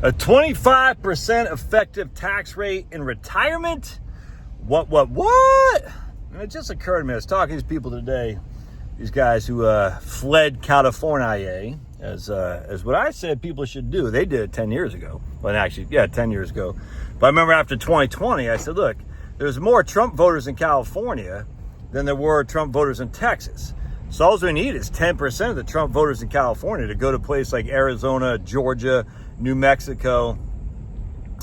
A 25% effective tax rate in retirement? What? And it just occurred to me, I was talking to these people today, these guys who fled California, as what I said people should do. They did it 10 years ago. Well, actually, 10 years ago. But I remember after 2020, I said, look, there's more Trump voters in California than there were Trump voters in Texas. So all we need is 10% of the Trump voters in California to go to places like Arizona, Georgia, New Mexico,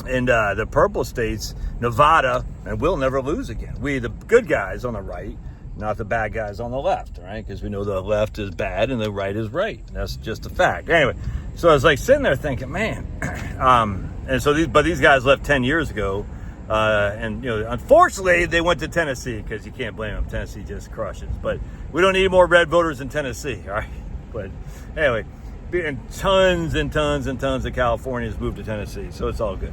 and the purple states, Nevada, and we'll never lose again. We, the good guys on the right, not the bad guys on the left, right? Because we know the left is bad and the right is right. That's just a fact. Anyway, so I was like sitting there thinking, man, and so these guys left 10 years ago, and unfortunately they went to Tennessee because you can't blame them. Tennessee just crushes. But we don't need more red voters in Tennessee, all right? But anyway. And tons and tons and tons of Californians moved to Tennessee, so it's all good.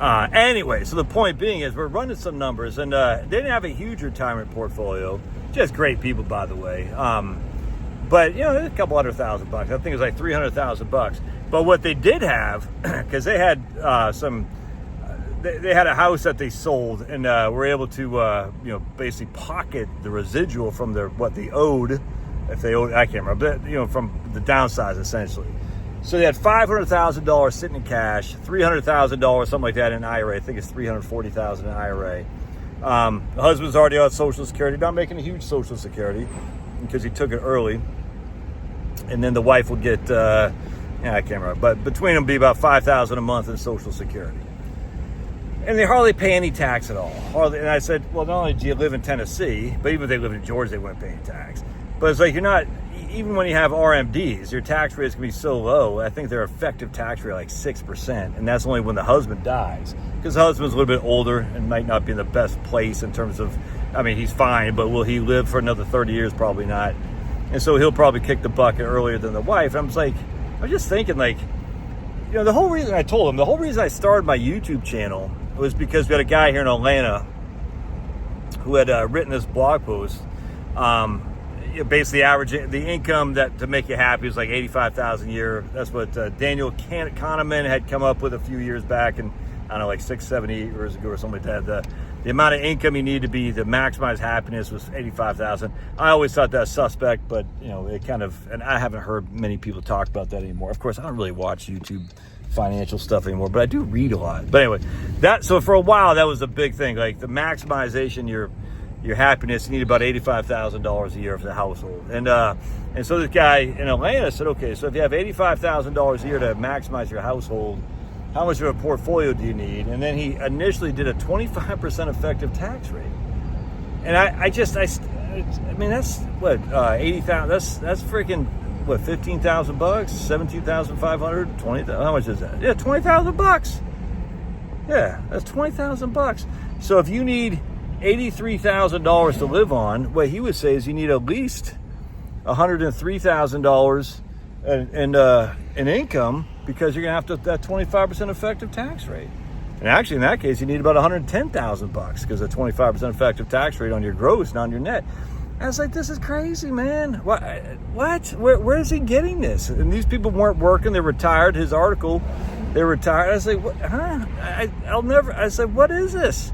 Anyway, so the point being is we're running some numbers, and they didn't have a huge retirement portfolio. Just great people, by the way. But a couple $100,000. I think it was like $300,000. But what they did have, because they had they had a house that they sold, and were able to basically pocket the residual from what they owed. If they owed, I can't remember, but from the downsides essentially. So they had $500,000 sitting in cash, $300,000, something like that in IRA. I think it's $340,000 in IRA. The husband's already on Social Security, not making a huge Social Security because he took it early. And then the wife would get, I can't remember, but between them be about $5,000 a month in Social Security. And they hardly pay any tax at all. Hardly. And I said, well, not only do you live in Tennessee, but even if they live in Georgia, they wouldn't pay any tax. But it's like you're not, even when you have RMDs, your tax rate is going to be so low. I think their effective tax rate like 6%. And that's only when the husband dies. Because the husband's a little bit older and might not be in the best place in terms of, he's fine, but will he live for another 30 years? Probably not. And so he'll probably kick the bucket earlier than the wife. And I was just thinking the whole reason I started my YouTube channel was because we had a guy here in Atlanta who had written this blog post. Basically averaging the income that to make you happy is like $85,000 a year. That's what Daniel Kahneman had come up with a few years back, and I don't know, like 6, 7, 8 years ago or something like that. The amount of income you need to maximize happiness was $85,000. I always thought that was suspect, but it kind of, and I haven't heard many people talk about that anymore. Of course, I don't really watch YouTube financial stuff anymore, but I do read a lot. But anyway, so for a while that was a big thing, like the maximization your happiness, you need about $85,000 a year for the household. And so this guy in Atlanta said, okay, so if you have $85,000 a year to maximize your household, how much of a portfolio do you need? And then he initially did a 25% effective tax rate. And that's what, 80,000, that's freaking, what, 15,000 bucks, 17,500, 20,000, how much is that? Yeah, 20,000 bucks. Yeah, that's 20,000 bucks. So if you need $83,000 to live on, what he would say is you need at least $103,000 in income, because you're gonna have that 25% effective tax rate. And actually, in that case, you need about $110,000 because the 25% effective tax rate on your gross, not on your net. I was like, this is crazy, man. What? Where is he getting this? And these people weren't working; they're retired. His article, they're retired. I was like, what? Huh? I said, what is this?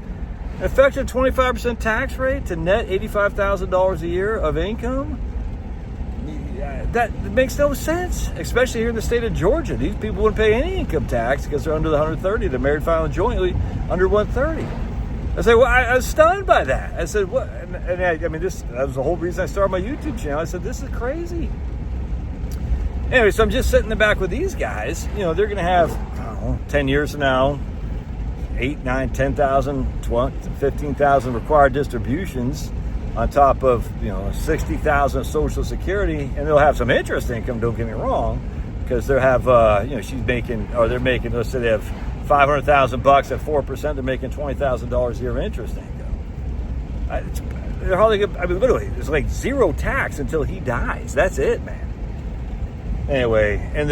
Effective 25% tax rate to net $85,000 a year of income? That makes no sense, especially here in the state of Georgia. These people wouldn't pay any income tax because they're under the 130. They're married, filing jointly under 130. I said, well, I was stunned by that. I said, what? That was the whole reason I started my YouTube channel. I said, this is crazy. Anyway, so I'm just sitting in the back with these guys. They're going to have, 10 years from now, 8, 9, 10,000, 15,000 required distributions on top of 60,000 Social Security, and they'll have some interest income. Don't get me wrong, because they'll have they're making. Let's say they have $500,000 at 4%. They're making $20,000 a year interest income. They're hardly. Literally, it's like zero tax until he dies. That's it, man. Anyway, and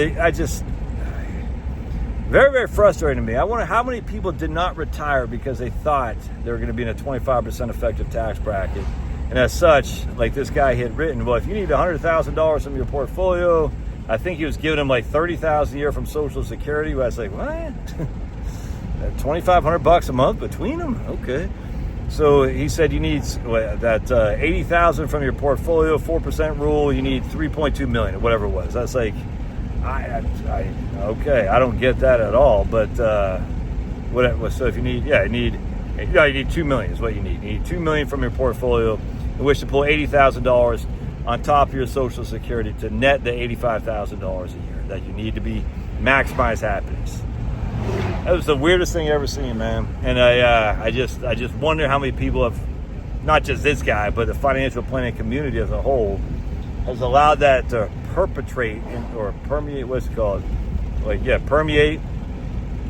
very, very frustrating to me. I wonder how many people did not retire because they thought they were going to be in a 25% effective tax bracket. And as such, like this guy had written, well, if you need $100,000 from your portfolio, I think he was giving him like $30,000 a year from Social Security. I was like, what? $2,500 a month between them? Okay. So he said you need that $80,000 from your portfolio, 4% rule. You need $3.2 million, or whatever it was. That's like, okay, I don't get that at all. But whatever. So if you need, you need $2 million is what you need. You need $2 million from your portfolio, in which to pull $80,000 on top of your Social Security to net the $85,000 a year that you need to be maximize happiness. That was the weirdest thing I ever seen, man. And I just wonder how many people have, not just this guy, but the financial planning community as a whole, has allowed that to perpetrate or permeate. What's it called? Permeate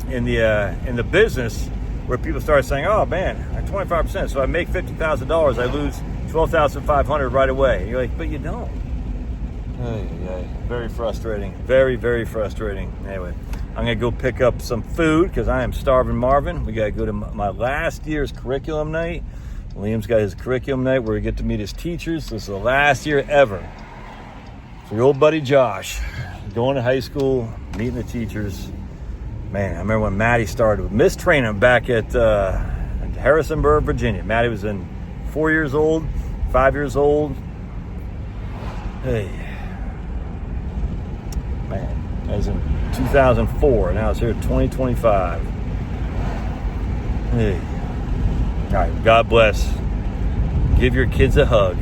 in the business, where people start saying, "Oh man, I'm 25%, so I make $50,000, I lose $12,500 right away." And you're like, but you don't. Very frustrating. Very, very frustrating. Anyway, I'm going to go pick up some food because I am starving Marvin. We got to go to my last year's curriculum night. Liam's got his curriculum night where we get to meet his teachers. This is the last year ever for your old buddy Josh. Going to high school, meeting the teachers. Man, I remember when Maddie started. Missed training back at Harrisonburg, Virginia. Maddie was 4 years old, 5 years old. Hey. Man, that was in 2004. Now it's here 2025. Hey. All right, God bless. Give your kids a hug.